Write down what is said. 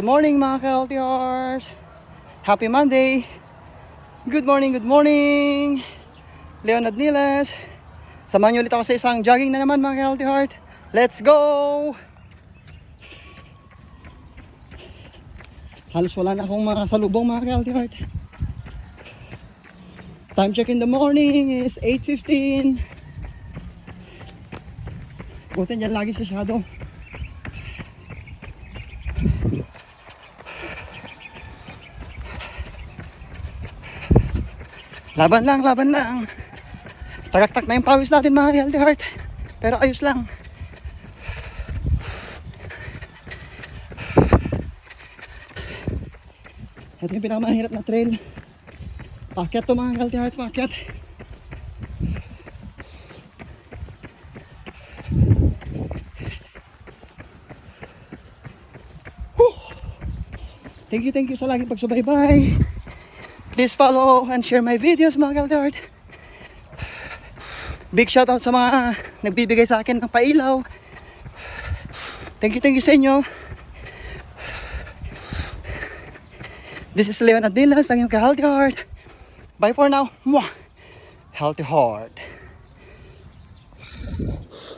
Good morning mga ka-healthy hearts. Happy Monday. Good morning, good morning. Leonard Niles. Samahan niyo ulit ako sa isang jogging na naman mga ka-healthy heart. Let's go! Halos wala na akong makasalubong mga ka-healthy heart. Time check in the morning is 8:15. Buti dyan lagi sa shadow. Laban lang, laban lang. Tagaktak na yung pawis natin mga healthy heart. Pero ayos lang. Ito yung pinakamahirap na trail. Paakyat to mga healthy heart, paakyat. Thank you sa laging pagsubaybay. Please follow and share my videos mga healthy heart. Big shout out sa mga nagbibigay sa akin ng pailaw. Thank you sa inyo. This is Leonard Niles, ang iyong ka-healthy heart. Bye for now. Mwah! Healthy heart.